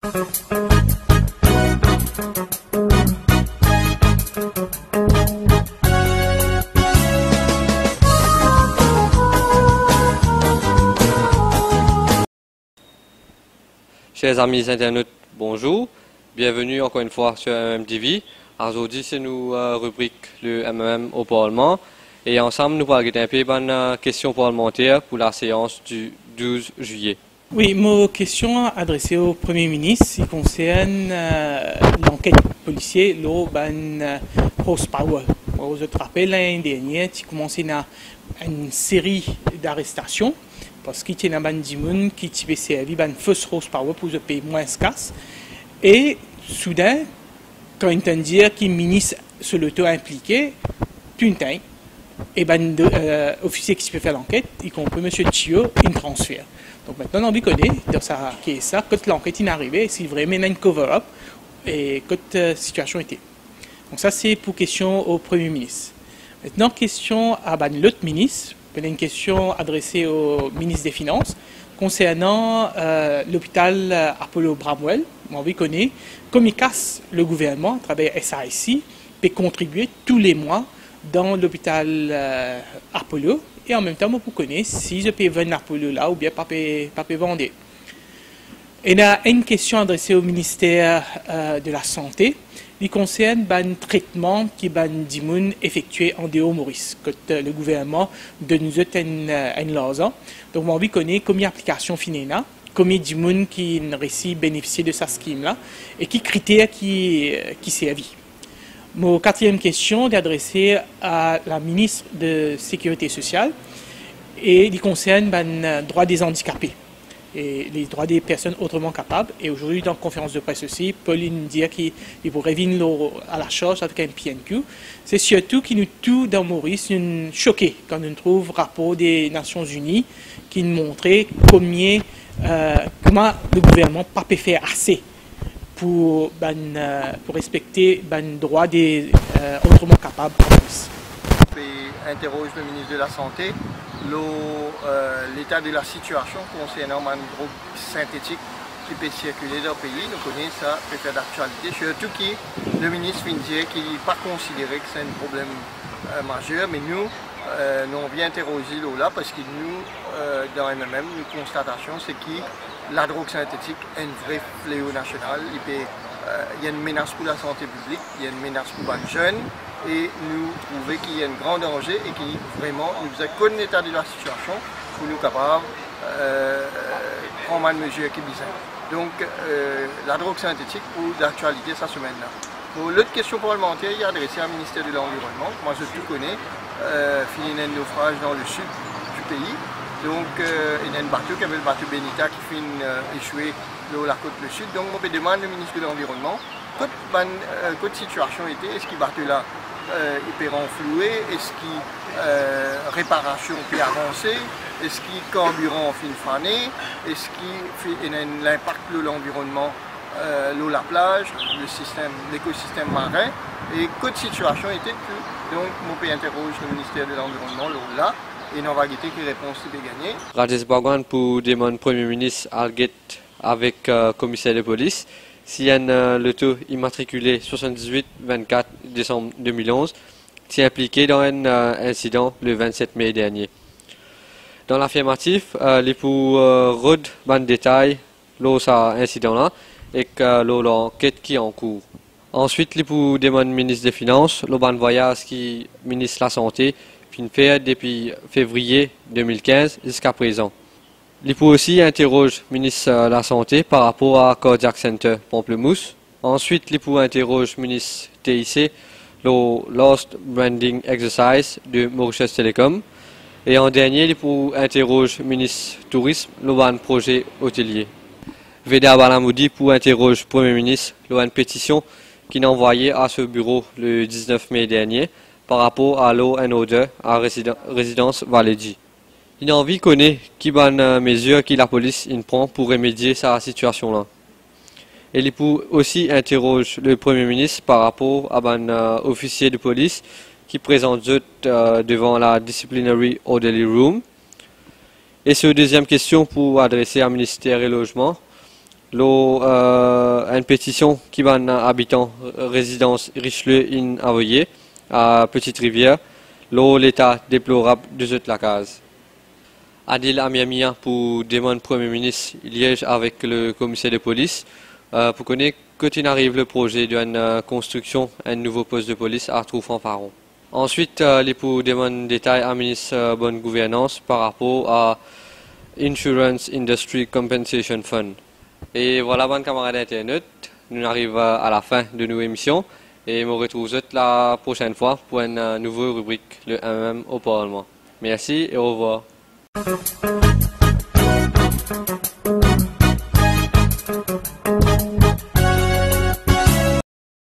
Chers amis internautes, bonjour. Bienvenue encore une fois sur MMTV. Aujourd'hui, c'est nous rubrique le MMM au Parlement. Et ensemble, nous allons regarder un peu une question parlementaire pour la séance du 12 juillet. Oui, ma question adressée au Premier ministre, il concerne l'enquête policière, le horsepower. Je te rappelle, l'année dernière, tu commençais une série d'arrestations parce qu'il y a des gens qui ont servi de fausse horsepower pour se payer moins escasse. Et soudain, quand ils te disent que le ministre sur l'auto impliqué, tu t'es et l'officier qui peut faire l'enquête, y compris M. Thio, il transfère. Donc maintenant, on connaît dans ça, qui est ça, quand l'enquête est arrivée, c'est vraiment un cover-up et quand la situation était. Donc ça, c'est pour question au Premier ministre. Maintenant, question à l'autre ministre, une question adressée au ministre des Finances concernant l'hôpital Apollo Bramwell. On connaît comme il casse le gouvernement à travers SAIC peut contribuer tous les mois dans l'hôpital Apollo et en même temps on connaît si je peux vendre Apollo là ou bien pas vendre. Et il y a une question adressée au ministère de la Santé. Il concerne un traitement qui est effectué en dehors Maurice, que le gouvernement de nous a un l'argent. Donc, on connaît combien d'applications finissent là, combien de gens qui réussi bénéficier de sa scheme là, et qui critères qui servent. Mon quatrième question est adressée à la ministre de Sécurité sociale et il concerne le droit des handicapés et les droits des personnes autrement capables. Et aujourd'hui, dans la conférence de presse aussi, Pauline dit qu'il pourrait venir à la charge avec un PNQ. C'est surtout qui nous tout dans Maurice, nous choqué quand nous trouvons le rapport des Nations Unies qui nous montrait comment le gouvernement n'a pas pu faire assez pour respecter les droits des autrement capables en Maurice. Interroge le ministre de la Santé l'état de la situation concernant les drogues synthétiques qui peuvent circuler dans le pays. Nous connaissons ça, peut faire d'actualité, surtout que le ministre vient dire qu'il n'est pas considéré que c'est un problème majeur, mais nous, on vient interroger là parce que nous, dans MMM, nous constatons c'est que la drogue synthétique est un vrai fléau national. Il y a une menace pour la santé publique, il y a une menace pour les jeunes. Et nous trouvons qu'il y a un grand danger et qui vraiment nous connaît l'état de la situation pour nous capables de prendre une mesure qui est bizarre. Donc la drogue synthétique pour l'actualité cette semaine-là. Pour l'autre question parlementaire, il est adressé au ministère de l'Environnement. Moi je tout connais, il y a un naufrage dans le sud du pays. Donc il y a un bateau qui avait le bateau Benita qui finit échoué sur la côte du sud. Donc on peut demander au ministre de l'Environnement quelle situation était, est-ce qu'il bateau là il peut renflouer, est-ce que réparation peut avancer, est-ce que carburant fin fané, est-ce qu'il y a un impact sur l'environnement, l'eau, la plage, l'écosystème marin, et quelle situation était donc on peut interroger le ministère de l'Environnement là, et on va guetter quelle réponse il peut gagner. Rajesh Bhagwan pour demander Premier ministre Alget avec commissaire de police. Si le taux immatriculé 78-24 décembre 2011 s'est impliqué dans un incident le 27 mai dernier. Dans l'affirmatif, les pour rod ban détail lors cet incident-là et que l'enquête qui est en cours. Ensuite, les pour demander ministre des Finances, le ban voyage qui ministre de la Santé, puis fait depuis février 2015 jusqu'à présent. Il peut aussi interroger le ministre de la Santé par rapport à Cardiac Center Pamplemousse. Ensuite, il peut interroger le ministre TIC, le Lost Branding Exercise de Mauritius Telecom. Et en dernier, il peut interroger le ministre du Tourisme, le projet hôtelier. Veda Balamoudi pour interroger le Premier ministre, une pétition qu'il a envoyée à ce bureau le 19 mai dernier par rapport à l'eau and odor à résidence Valédi. Il a envie de connaître qui bonne mesure que la police prend pour remédier à cette situation-là. Et il peut aussi interroger le Premier ministre par rapport à un officier de police qui présente devant la Disciplinary Orderly Room. Et sur deuxième question pour adresser au ministère du Logement, une pétition qui va un habitant résidence Richelieu in Avoyer à Petite Rivière. L'état déplorable de cette la case. Adil Amiamia pour demander Premier ministre liège avec le commissaire de police pour connaître quand il arrive le projet d'une construction un nouveau poste de police à Trou-Fanfaron. Ensuite, les pour demander détails à ministre bonne gouvernance par rapport à Insurance Industry Compensation Fund. Et voilà, bonnes camarades d'internet, nous arrivons à la fin de nos émissions et me retrouve la prochaine fois pour une nouvelle rubrique, le MM au Parlement. Merci et au revoir.